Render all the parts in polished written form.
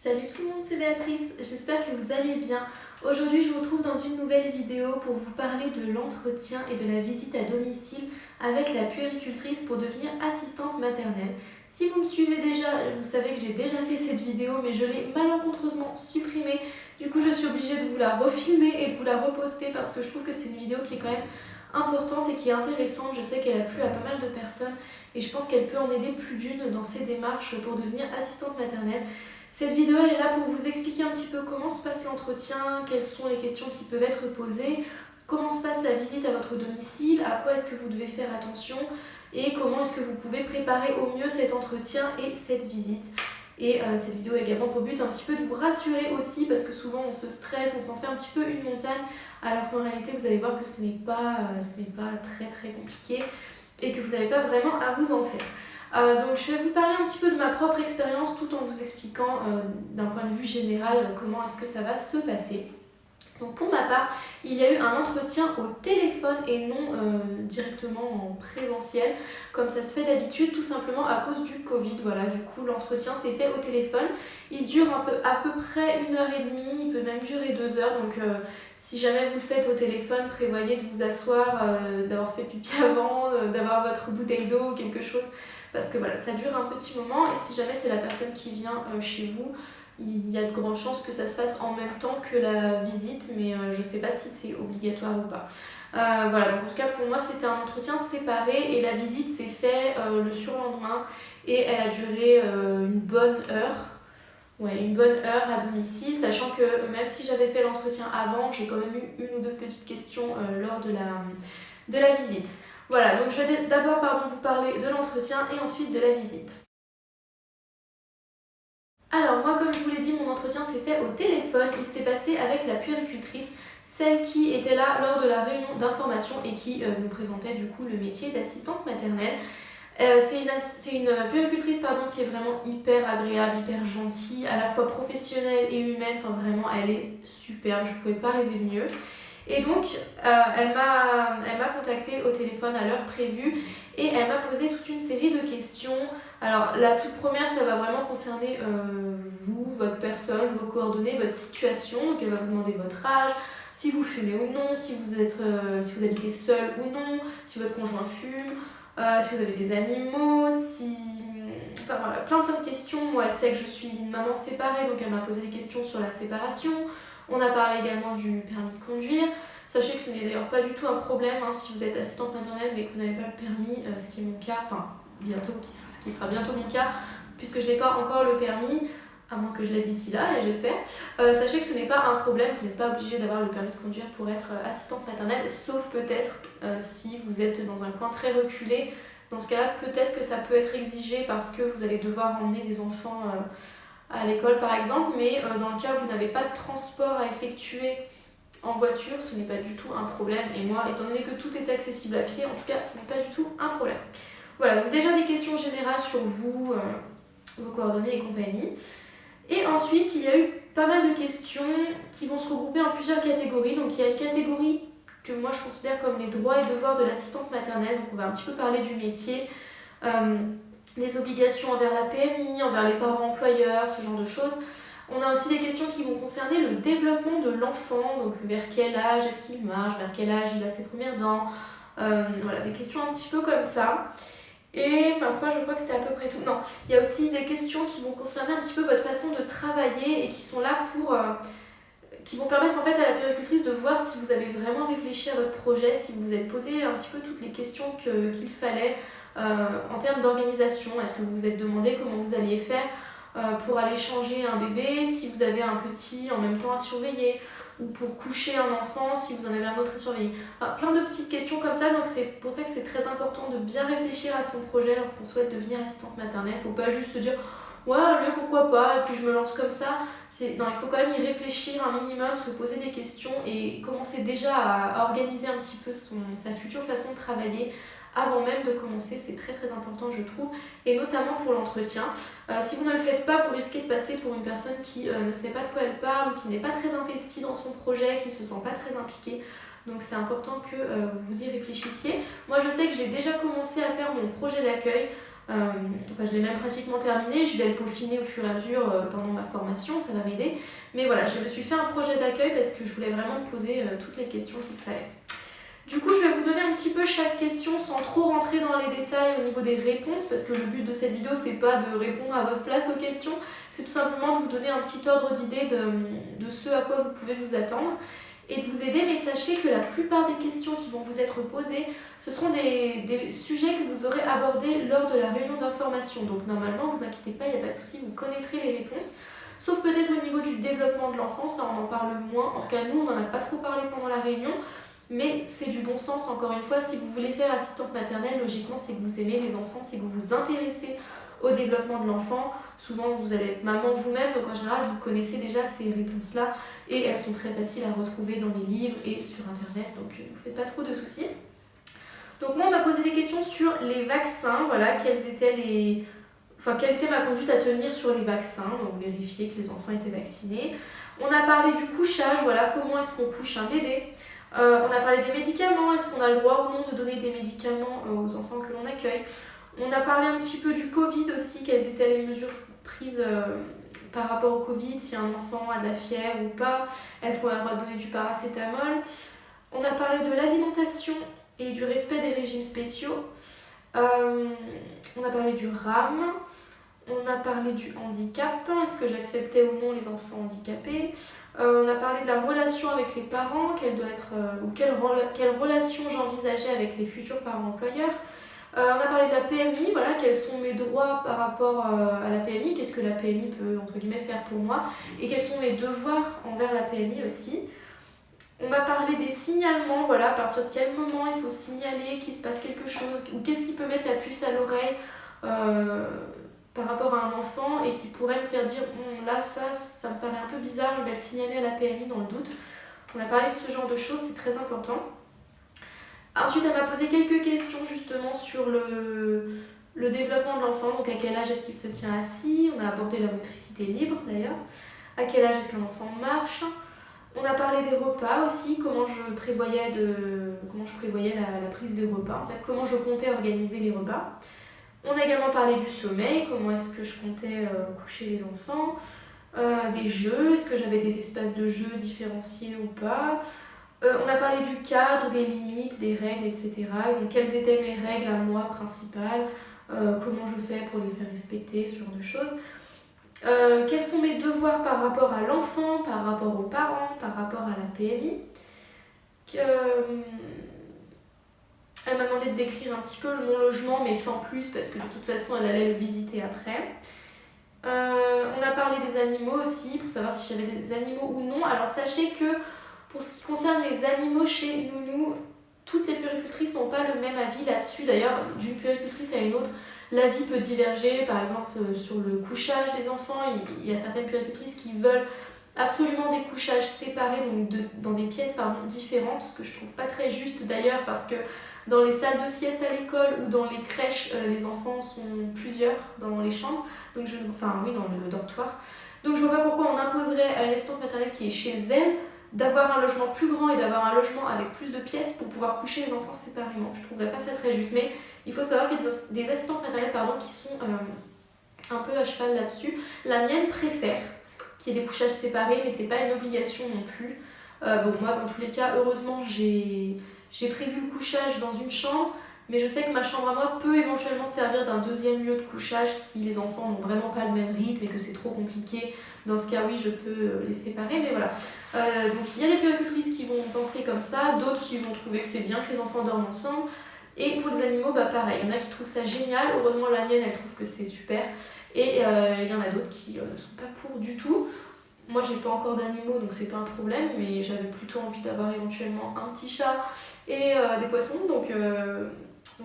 Salut tout le monde, c'est Béatrice, j'espère que vous allez bien. Aujourd'hui je vous retrouve dans une nouvelle vidéo pour vous parler de l'entretien et de la visite à domicile avec la puéricultrice pour devenir assistante maternelle. Si vous me suivez déjà, vous savez que j'ai déjà fait cette vidéo mais je l'ai malencontreusement supprimée. Du coup je suis obligée de vous la refilmer et de vous la reposter parce que je trouve que c'est une vidéo qui est quand même importante et qui est intéressante. Je sais qu'elle a plu à pas mal de personnes et je pense qu'elle peut en aider plus d'une dans ses démarches pour devenir assistante maternelle. Cette vidéo elle est là pour vous expliquer un petit peu comment se passe l'entretien, quelles sont les questions qui peuvent être posées, comment se passe la visite à votre domicile, à quoi est-ce que vous devez faire attention et comment est-ce que vous pouvez préparer au mieux cet entretien et cette visite. Et cette vidéo a également pour but un petit peu de vous rassurer aussi parce que souvent on se stresse, on s'en fait un petit peu une montagne alors qu'en réalité vous allez voir que ce n'est pas très compliqué et que vous n'avez pas vraiment à vous en faire. Donc je vais vous parler un petit peu de ma propre expérience tout en vous expliquant d'un point de vue général comment est-ce que ça va se passer. Donc pour ma part, il y a eu un entretien au téléphone et non directement en présentiel, comme ça se fait d'habitude, tout simplement à cause du Covid. Voilà, du coup l'entretien s'est fait au téléphone. Il dure à peu près 1h30, il peut même durer 2 heures. Donc si jamais vous le faites au téléphone, prévoyez de vous asseoir, d'avoir fait pipi avant, d'avoir votre bouteille d'eau ou quelque chose. Parce que voilà, ça dure un petit moment et si jamais c'est la personne qui vient chez vous, il y a de grandes chances que ça se fasse en même temps que la visite, mais je ne sais pas si c'est obligatoire ou pas. Voilà, donc en tout cas pour moi c'était un entretien séparé et la visite s'est faite le surlendemain et elle a duré une bonne heure. Ouais, une bonne heure à domicile, sachant que même si j'avais fait l'entretien avant, j'ai quand même eu une ou deux petites questions lors de la visite. Voilà, donc je vais d'abord vous parler de l'entretien et ensuite de la visite. Alors moi, comme je vous l'ai dit, mon entretien s'est fait au téléphone. Il s'est passé avec la puéricultrice, celle qui était là lors de la réunion d'information et qui nous présentait du coup le métier d'assistante maternelle. C'est une puéricultrice qui est vraiment hyper agréable, hyper gentille, à la fois professionnelle et humaine. Enfin vraiment, elle est superbe, je ne pouvais pas rêver mieux. Et donc, elle m'a contactée au téléphone à l'heure prévue et elle m'a posé toute une série de questions. Alors, la toute première, ça va vraiment concerner vous, votre personne, vos coordonnées, votre situation. Donc, elle va vous demander votre âge, si vous fumez ou non, si vous habitez seul ou non, si votre conjoint fume, si vous avez des animaux, Enfin voilà, plein de questions. Moi, elle sait que je suis une maman séparée, donc elle m'a posé des questions sur la séparation. On a parlé également du permis de conduire. Sachez que ce n'est d'ailleurs pas du tout un problème si vous êtes assistante maternelle mais que vous n'avez pas le permis, ce qui est mon cas, enfin bientôt, ce qui sera bientôt mon cas, puisque je n'ai pas encore le permis, à moins que je l'ai d'ici là, et j'espère. Sachez que ce n'est pas un problème, vous n'êtes pas obligé d'avoir le permis de conduire pour être assistante maternelle, sauf peut-être si vous êtes dans un coin très reculé. Dans ce cas-là, peut-être que ça peut être exigé parce que vous allez devoir emmener des enfants à l'école par exemple, mais dans le cas où vous n'avez pas de transport à effectuer en voiture, ce n'est pas du tout un problème. Et moi, étant donné que tout est accessible à pied, en tout cas, ce n'est pas du tout un problème. Voilà, donc déjà des questions générales sur vous, vos coordonnées et compagnie. Et ensuite, il y a eu pas mal de questions qui vont se regrouper en plusieurs catégories. Donc il y a une catégorie que moi je considère comme les droits et devoirs de l'assistante maternelle. Donc on va un petit peu parler du métier, les obligations envers la PMI, envers les parents employeurs, ce genre de choses. On a aussi des questions qui vont concerner le développement de l'enfant, donc vers quel âge est-ce qu'il marche, vers quel âge il a ses premières dents, voilà, des questions un petit peu comme ça. Et ma foi, je crois que c'était à peu près tout. Non, il y a aussi des questions qui vont concerner un petit peu votre façon de travailler et qui sont là qui vont permettre en fait à la puéricultrice de voir si vous avez vraiment réfléchi à votre projet, si vous vous êtes posé un petit peu toutes les questions qu'il fallait en termes d'organisation. Est-ce que vous vous êtes demandé comment vous alliez faire pour aller changer un bébé, si vous avez un petit en même temps à surveiller, ou pour coucher un enfant, si vous en avez un autre à surveiller. Enfin, plein de petites questions comme ça, donc c'est pour ça que c'est très important de bien réfléchir à son projet lorsqu'on souhaite devenir assistante maternelle. Il ne faut pas juste se dire « ouais, allez, pourquoi pas » et puis je me lance comme ça. Non, il faut quand même y réfléchir un minimum, se poser des questions et commencer déjà à organiser un petit peu sa future façon de travailler avant même de commencer. C'est très important je trouve, et notamment pour l'entretien. Si vous ne le faites pas, vous risquez de passer pour une personne qui ne sait pas de quoi elle parle ou qui n'est pas très investie dans son projet, qui ne se sent pas très impliquée. Donc c'est important que vous y réfléchissiez. Moi je sais que j'ai déjà commencé à faire mon projet d'accueil. Enfin, je l'ai même pratiquement terminé, je vais le peaufiner au fur et à mesure pendant ma formation, ça va m'aider. Mais voilà, je me suis fait un projet d'accueil parce que je voulais vraiment me poser toutes les questions qu'il fallait. Du coup, je vais vous donner un petit peu chaque question sans trop rentrer dans les détails au niveau des réponses, parce que le but de cette vidéo, c'est pas de répondre à votre place aux questions, c'est tout simplement de vous donner un petit ordre d'idée de ce à quoi vous pouvez vous attendre et de vous aider. Mais sachez que la plupart des questions qui vont vous être posées, ce seront des sujets que vous aurez abordés lors de la réunion d'information. Donc normalement, vous inquiétez pas, il n'y a pas de souci, vous connaîtrez les réponses. Sauf peut-être au niveau du développement de l'enfant, ça on en parle moins. En tout cas, nous, on n'en a pas trop parlé pendant la réunion. Mais c'est du bon sens, encore une fois, si vous voulez faire assistante maternelle, logiquement c'est que vous aimez les enfants, c'est que vous vous intéressez au développement de l'enfant. Souvent vous allez être maman vous-même, donc en général vous connaissez déjà ces réponses-là et elles sont très faciles à retrouver dans les livres et sur internet, donc ne vous faites pas trop de soucis. Donc moi on m'a posé des questions sur les vaccins, voilà, quelle était ma conduite à tenir sur les vaccins, donc vérifier que les enfants étaient vaccinés. On a parlé du couchage, voilà, comment est-ce qu'on couche un bébé. On a parlé des médicaments, est-ce qu'on a le droit ou non de donner des médicaments aux enfants que l'on accueille. On a parlé un petit peu du Covid aussi, quelles étaient les mesures prises par rapport au Covid, si un enfant a de la fièvre ou pas, est-ce qu'on a le droit de donner du paracétamol. On a parlé de l'alimentation et du respect des régimes spéciaux. On a parlé du RAM. On a parlé du handicap, est-ce que j'acceptais ou non les enfants handicapés. On a parlé de la relation avec les parents, quelle doit être, ou quelle relation j'envisageais avec les futurs parents employeurs. On a parlé de la PMI, voilà, quels sont mes droits par rapport à la PMI, qu'est-ce que la PMI peut entre guillemets faire pour moi, et quels sont mes devoirs envers la PMI aussi. On m'a parlé des signalements, voilà, à partir de quel moment il faut signaler qu'il se passe quelque chose, ou qu'est-ce qui peut mettre la puce à l'oreille par rapport à un enfant et qui pourrait me faire dire là ça me paraît un peu bizarre, je vais le signaler à la PMI dans le doute. On a parlé de ce genre de choses, c'est très important. Ensuite, elle m'a posé quelques questions justement sur le développement de l'enfant, donc à quel âge est-ce qu'il se tient assis, on a abordé la motricité libre d'ailleurs, à quel âge est-ce qu'un enfant marche. On a parlé des repas aussi, comment je prévoyais la prise de repas, en fait, comment je comptais organiser les repas. On a également parlé du sommeil, comment est-ce que je comptais coucher les enfants, des jeux, est-ce que j'avais des espaces de jeux différenciés ou pas. On a parlé du cadre, des limites, des règles, etc. Donc quelles étaient mes règles à moi principales, comment je fais pour les faire respecter, ce genre de choses. Quels sont mes devoirs par rapport à l'enfant, par rapport aux parents, par rapport à la PMI. Elle m'a demandé de décrire un petit peu mon logement, mais sans plus, parce que de toute façon, elle allait le visiter après. On a parlé des animaux aussi, pour savoir si j'avais des animaux ou non. Alors sachez que pour ce qui concerne les animaux chez Nounou, toutes les puéricultrices n'ont pas le même avis là-dessus. D'ailleurs, d'une puéricultrice à une autre, l'avis peut diverger. Par exemple, sur le couchage des enfants, il y a certaines puéricultrices qui veulent absolument des couchages séparés, donc dans des pièces différentes, ce que je trouve pas très juste d'ailleurs, parce que dans les salles de sieste à l'école ou dans les crèches, les enfants sont plusieurs dans les chambres, dans le dortoir. Donc je vois pas pourquoi on imposerait à l'assistante maternelle qui est chez elle d'avoir un logement plus grand et d'avoir un logement avec plus de pièces pour pouvoir coucher les enfants séparément. Je trouverais pas ça très juste, mais il faut savoir qu'il y a des assistantes maternelles qui sont un peu à cheval là-dessus. La mienne préfère qu'il y ait des couchages séparés, mais c'est pas une obligation non plus. Moi, dans tous les cas, heureusement, j'ai prévu le couchage dans une chambre, mais je sais que ma chambre à moi peut éventuellement servir d'un deuxième lieu de couchage si les enfants n'ont vraiment pas le même rythme et que c'est trop compliqué. Dans ce cas, oui, je peux les séparer, mais voilà. Donc il y a des puéricultrices qui vont penser comme ça, d'autres qui vont trouver que c'est bien que les enfants dorment ensemble. Et pour les animaux, pareil, il y en a qui trouvent ça génial, heureusement la mienne, elle trouve que c'est super. Et il y en a d'autres qui ne sont pas pour du tout. Moi, j'ai pas encore d'animaux, donc c'est pas un problème, mais j'avais plutôt envie d'avoir éventuellement un petit chat et des poissons, donc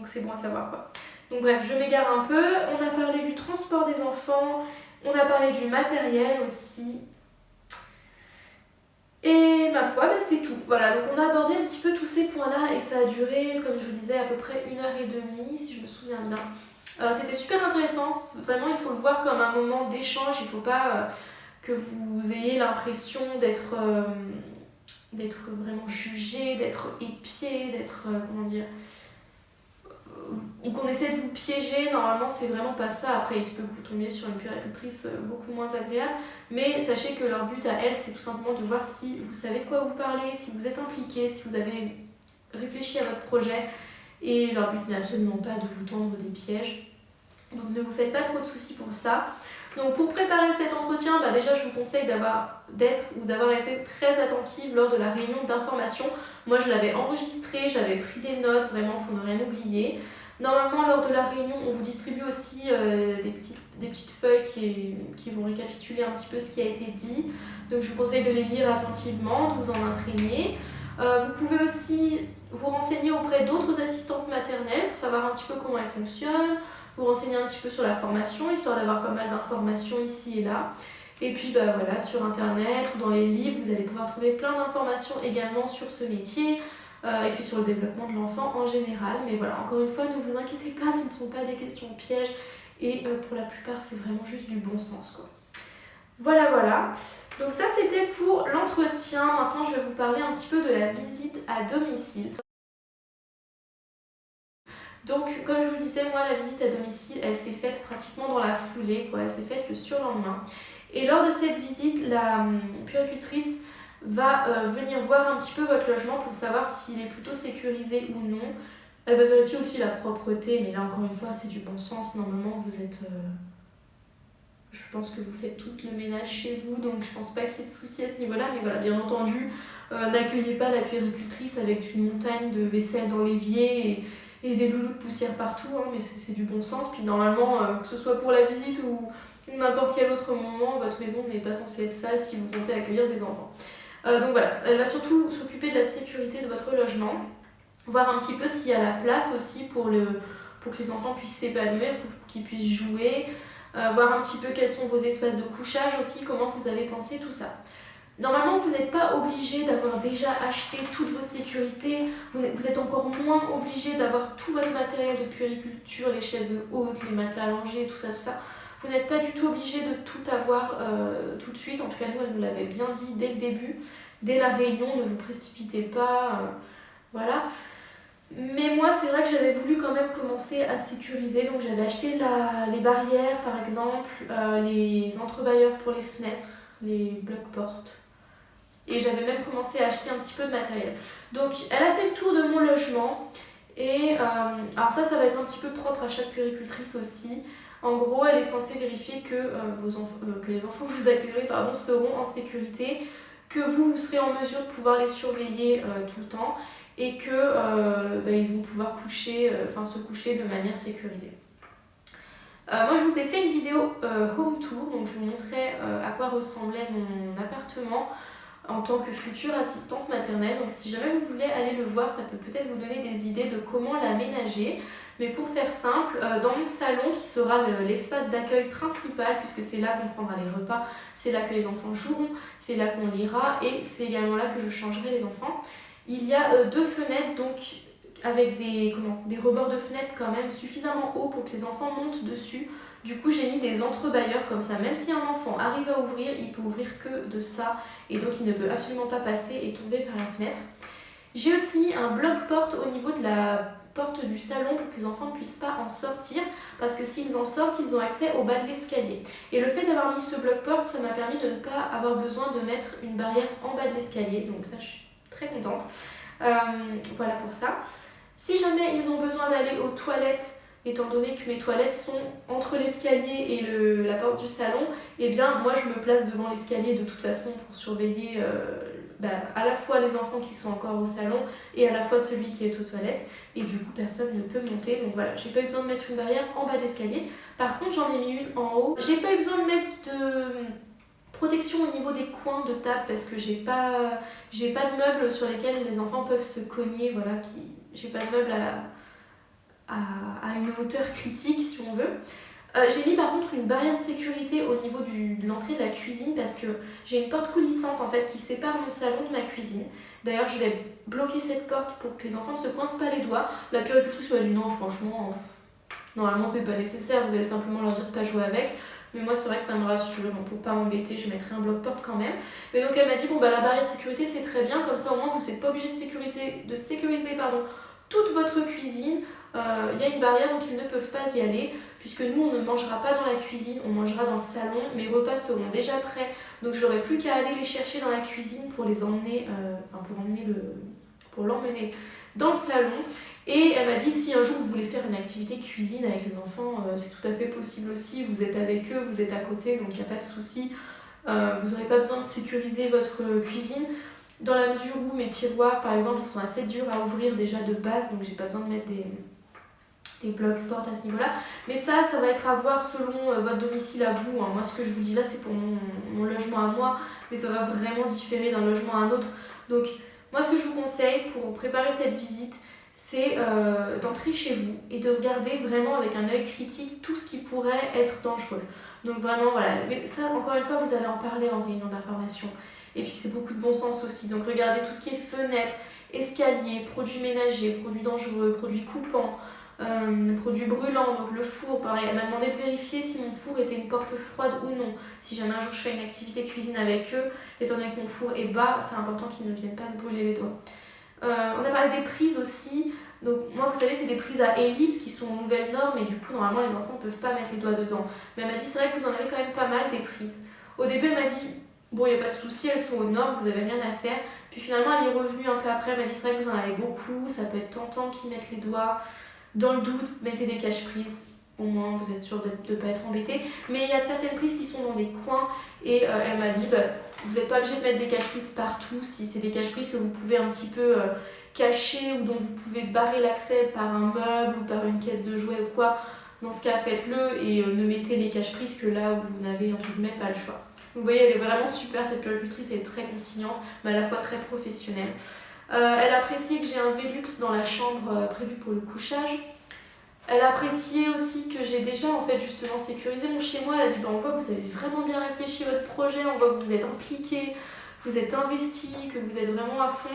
c'est bon à savoir quoi. Donc bref, je m'égare un peu. On a parlé du transport des enfants, on a parlé du matériel aussi. Et ma foi, c'est tout. Voilà, donc on a abordé un petit peu tous ces points-là et ça a duré, comme je vous disais, à peu près 1h30, si je me souviens bien. C'était super intéressant, vraiment il faut le voir comme un moment d'échange, il ne faut pas que vous ayez l'impression d'être vraiment jugé, d'être épié, d'être, ou qu'on essaie de vous piéger. Normalement c'est vraiment pas ça. Après il se peut que vous tombiez sur une puéricultrice beaucoup moins agréable, mais sachez que leur but à elles c'est tout simplement de voir si vous savez de quoi vous parlez, si vous êtes impliqué, si vous avez réfléchi à votre projet, et leur but n'est absolument pas de vous tendre des pièges. Donc ne vous faites pas trop de soucis pour ça. Donc pour préparer cet entretien, déjà je vous conseille d'avoir été très attentive lors de la réunion d'information. Moi je l'avais enregistré, j'avais pris des notes vraiment pour ne rien oublier. Normalement lors de la réunion on vous distribue aussi des petites feuilles qui vont récapituler un petit peu ce qui a été dit. Donc je vous conseille de les lire attentivement, de vous en imprégner. Vous pouvez aussi vous renseigner auprès d'autres assistantes maternelles pour savoir un petit peu comment elles fonctionnent, vous renseigner un petit peu sur la formation, histoire d'avoir pas mal d'informations ici et là. Et puis voilà, sur internet ou dans les livres, vous allez pouvoir trouver plein d'informations également sur ce métier et puis sur le développement de l'enfant en général. Mais voilà, encore une fois, ne vous inquiétez pas, ce ne sont pas des questions pièges et pour la plupart, c'est vraiment juste du bon sens, quoi. Voilà. Donc ça, c'était pour l'entretien. Maintenant, je vais vous parler un petit peu de la visite à domicile. Donc, comme je vous le disais, moi, la visite à domicile, elle s'est faite pratiquement dans la foulée, quoi. Elle s'est faite le surlendemain. Et lors de cette visite, la puéricultrice va venir voir un petit peu votre logement pour savoir s'il est plutôt sécurisé ou non. Elle va vérifier aussi la propreté, mais là, encore une fois, c'est du bon sens. Normalement, vous êtes... Je pense que vous faites tout le ménage chez vous, donc je pense pas qu'il y ait de soucis à ce niveau-là. Mais voilà, bien entendu, n'accueillez pas la puéricultrice avec une montagne de vaisselle dans l'évier et des loulous de poussière partout, hein, mais c'est du bon sens. Puis normalement, que ce soit pour la visite ou n'importe quel autre moment, votre maison n'est pas censée être sale si vous comptez accueillir des enfants. Donc voilà, elle va surtout s'occuper de la sécurité de votre logement, voir un petit peu s'il y a la place aussi pour que les enfants puissent s'épanouir, pour qu'ils puissent jouer, voir un petit peu quels sont vos espaces de couchage aussi, comment vous avez pensé tout ça. Normalement, vous n'êtes pas obligé d'avoir déjà acheté toutes vos sécurités, vous êtes encore moins obligé d'avoir tout votre matériel de puériculture, les chaises hautes, les matelas allongés, tout ça. Vous n'êtes pas du tout obligé de tout avoir tout de suite. En tout cas, nous, elle nous l'avait bien dit dès le début, dès la réunion, ne vous précipitez pas, voilà. Mais moi, c'est vrai que j'avais voulu quand même commencer à sécuriser, donc j'avais acheté les barrières par exemple, les entrebailleurs pour les fenêtres, les blocs-portes. Et j'avais même commencé à acheter un petit peu de matériel. Donc elle a fait le tour de mon logement. Et alors ça va être un petit peu propre à chaque puéricultrice aussi. En gros, elle est censée vérifier que les enfants que vous accueillerez seront en sécurité, que vous serez en mesure de pouvoir les surveiller tout le temps et que ils vont pouvoir se coucher de manière sécurisée. Moi je vous ai fait une vidéo home tour, donc je vous montrais à quoi ressemblait mon appartement en tant que future assistante maternelle. Donc si jamais vous voulez aller le voir, ça peut peut-être vous donner des idées de comment l'aménager. Mais pour faire simple, dans mon salon qui sera l'espace d'accueil principal, puisque c'est là qu'on prendra les repas, c'est là que les enfants joueront, c'est là qu'on lira et c'est également là que je changerai les enfants. Il y a 2 fenêtres, donc avec des rebords de fenêtres quand même suffisamment hauts pour que les enfants montent dessus. Du coup, j'ai mis des entrebailleurs comme ça. Même si un enfant arrive à ouvrir, il peut ouvrir que de ça et donc il ne peut absolument pas passer et tomber par la fenêtre. J'ai aussi mis un bloc-porte au niveau de la porte du salon pour que les enfants ne puissent pas en sortir, parce que s'ils en sortent, ils ont accès au bas de l'escalier. Et le fait d'avoir mis ce bloc-porte, ça m'a permis de ne pas avoir besoin de mettre une barrière en bas de l'escalier. Donc ça, je suis très contente. Voilà pour ça. Si jamais ils ont besoin d'aller aux toilettes, étant donné que mes toilettes sont entre l'escalier et la porte du salon, eh bien moi je me place devant l'escalier de toute façon pour surveiller à la fois les enfants qui sont encore au salon et à la fois celui qui est aux toilettes, et du coup personne ne peut monter. Donc voilà, j'ai pas eu besoin de mettre une barrière en bas de l'escalier. Par contre j'en ai mis une en haut. J'ai pas eu besoin de mettre de protection au niveau des coins de table parce que j'ai pas de meubles sur lesquels les enfants peuvent se cogner, voilà, j'ai pas de meubles à une hauteur critique si on veut. J'ai mis par contre une barrière de sécurité au niveau de l'entrée de la cuisine parce que j'ai une porte coulissante en fait qui sépare mon salon de ma cuisine. D'ailleurs je vais bloquer cette porte pour que les enfants ne se coincent pas les doigts. La puéricultrice m'a dit non, franchement, normalement c'est pas nécessaire, vous allez simplement leur dire de pas jouer avec. Mais moi c'est vrai que ça me rassure, donc pour pas m'embêter je mettrai un bloc-porte quand même. Mais donc elle m'a dit la barrière de sécurité c'est très bien, comme ça au moins vous n'êtes pas obligé de sécuriser toute votre cuisine. il y a une barrière, donc ils ne peuvent pas y aller, puisque nous on ne mangera pas dans la cuisine, on mangera dans le salon. Mes repas seront déjà prêts, donc j'aurai plus qu'à aller les chercher dans la cuisine pour les emmener, pour l'emmener dans le salon. Et elle m'a dit, si un jour vous voulez faire une activité cuisine avec les enfants, c'est tout à fait possible aussi. Vous êtes avec eux, vous êtes à côté, donc il n'y a pas de souci. Vous n'aurez pas besoin de sécuriser votre cuisine, dans la mesure où mes tiroirs, par exemple, ils sont assez durs à ouvrir déjà de base, donc j'ai pas besoin de mettre des blocs portes à ce niveau-là. Mais ça va être à voir selon votre domicile à vous. Moi, ce que je vous dis là, c'est pour mon logement à moi, mais ça va vraiment différer d'un logement à un autre. Donc, moi, ce que je vous conseille pour préparer cette visite, c'est d'entrer chez vous et de regarder vraiment avec un œil critique tout ce qui pourrait être dangereux. Donc vraiment, voilà. Mais ça, encore une fois, vous allez en parler en réunion d'information. Et puis, c'est beaucoup de bon sens aussi. Donc, regardez tout ce qui est fenêtres, escaliers, produits ménagers, produits dangereux, produits coupants, produits brûlants. Donc, le four, pareil. Elle m'a demandé de vérifier si mon four était une porte froide ou non. Si jamais un jour je fais une activité cuisine avec eux, étant donné que mon four est bas, c'est important qu'ils ne viennent pas se brûler les doigts. On a parlé des prises aussi. Donc moi, vous savez, c'est des prises à ellipse qui sont aux nouvelles normes et du coup, normalement, les enfants ne peuvent pas mettre les doigts dedans. Mais elle m'a dit, c'est vrai que vous en avez quand même pas mal des prises. Au début, elle m'a dit, bon, il n'y a pas de souci, elles sont aux normes, vous n'avez rien à faire. Puis finalement, elle est revenue un peu après, elle m'a dit, c'est vrai que vous en avez beaucoup, ça peut être tentant qu'ils mettent les doigts. Dans le doute, mettez des cache-prises. Au moins, vous êtes sûr de ne pas être embêté. Mais il y a certaines prises qui sont dans des coins et elle m'a dit, vous n'êtes pas obligé de mettre des cache-prises partout. Si c'est des cache-prises que vous pouvez un petit peu cacher ou dont vous pouvez barrer l'accès par un meuble ou par une caisse de jouets ou quoi, dans ce cas, faites-le et ne mettez les cache-prises que là où vous n'avez entre guillemets pas le choix. Vous voyez, elle est vraiment super, cette puéricultrice, elle est très conciliante, mais à la fois très professionnelle. Elle appréciait que j'ai un Velux dans la chambre prévue pour le couchage. Elle appréciait aussi que j'ai déjà en fait justement sécurisé mon chez-moi. Elle a dit on voit que vous avez vraiment bien réfléchi à votre projet, on voit que vous êtes impliqué, vous êtes investi, que vous êtes vraiment à fond.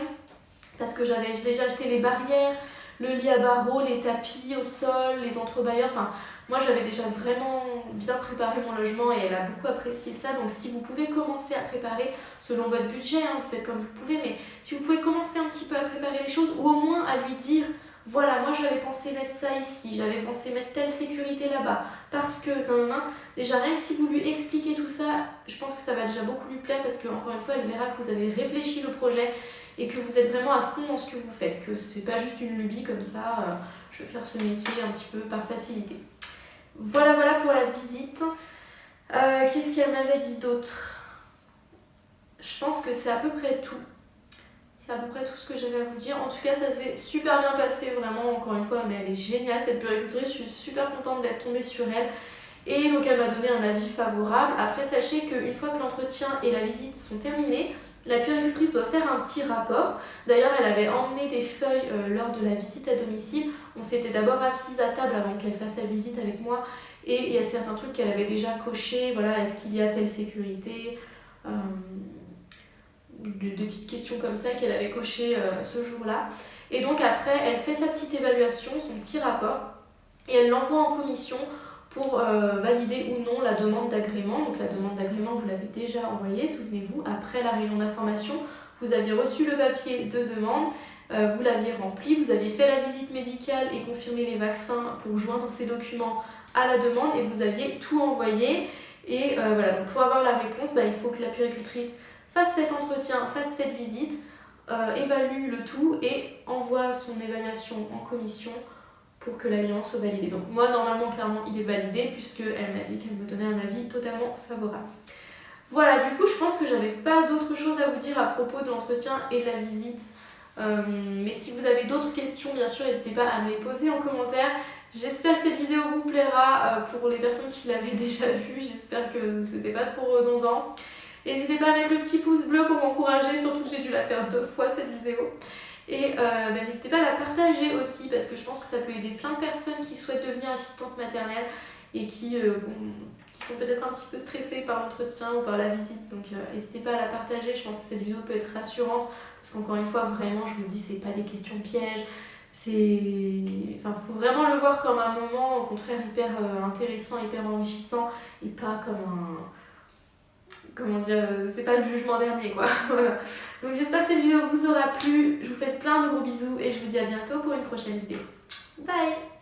Parce que j'avais déjà acheté les barrières, le lit à barreaux, les tapis au sol, les entrebâilleurs. Enfin, moi j'avais déjà vraiment bien préparé mon logement et elle a beaucoup apprécié ça. Donc si vous pouvez commencer à préparer selon votre budget, vous faites comme vous pouvez, mais si vous pouvez commencer un petit peu à préparer les choses ou au moins à lui dire voilà, moi j'avais pensé mettre ça ici, j'avais pensé mettre telle sécurité là-bas, parce que, déjà rien que si vous lui expliquez tout ça, je pense que ça va déjà beaucoup lui plaire parce qu'encore une fois, elle verra que vous avez réfléchi le projet et que vous êtes vraiment à fond dans ce que vous faites, que c'est pas juste une lubie comme ça, je vais faire ce métier un petit peu par facilité. Voilà pour la visite. Qu'est-ce qu'elle m'avait dit d'autre? Je pense que c'est à peu près tout. C'est à peu près tout ce que j'avais à vous dire. En tout cas, ça s'est super bien passé, vraiment, encore une fois, mais elle est géniale cette puéricultrice. Je suis super contente d'être tombée sur elle. Et donc, elle m'a donné un avis favorable. Après, sachez qu'une fois que l'entretien et la visite sont terminés, la puéricultrice doit faire un petit rapport. D'ailleurs, elle avait emmené des feuilles lors de la visite à domicile. On s'était d'abord assise à table avant qu'elle fasse la visite avec moi. Et il y a certains trucs qu'elle avait déjà cochés. Voilà, est-ce qu'il y a telle sécurité de petites questions comme ça qu'elle avait cochées ce jour-là. Et donc après, elle fait sa petite évaluation, son petit rapport, et elle l'envoie en commission pour valider ou non la demande d'agrément. Donc la demande d'agrément, vous l'avez déjà envoyée, souvenez-vous, après la réunion d'information, vous aviez reçu le papier de demande, vous l'aviez rempli, vous aviez fait la visite médicale et confirmé les vaccins pour joindre ces documents à la demande et vous aviez tout envoyé. Et voilà, donc pour avoir la réponse, il faut que la puéricultrice fasse cet entretien, fasse cette visite, évalue le tout et envoie son évaluation en commission pour que l'agrément soit validé. Donc moi, normalement, clairement, il est validé puisqu'elle m'a dit qu'elle me donnait un avis totalement favorable. Voilà, du coup, je pense que j'avais pas d'autre chose à vous dire à propos de l'entretien et de la visite. Mais si vous avez d'autres questions, bien sûr, n'hésitez pas à me les poser en commentaire. J'espère que cette vidéo vous plaira pour les personnes qui l'avaient déjà vue. J'espère que c'était pas trop redondant. N'hésitez pas à mettre le petit pouce bleu pour m'encourager, surtout que j'ai dû la faire 2 fois cette vidéo. Et n'hésitez pas à la partager aussi parce que je pense que ça peut aider plein de personnes qui souhaitent devenir assistante maternelle et qui sont peut-être un petit peu stressées par l'entretien ou par la visite. Donc n'hésitez pas à la partager, je pense que cette vidéo peut être rassurante parce qu'encore une fois, vraiment, je vous le dis, c'est pas des questions pièges. Faut vraiment le voir comme un moment, au contraire, hyper intéressant, hyper enrichissant et pas comme c'est pas le jugement dernier quoi. Voilà. Donc j'espère que cette vidéo vous aura plu, je vous fais plein de gros bisous et je vous dis à bientôt pour une prochaine vidéo. Bye!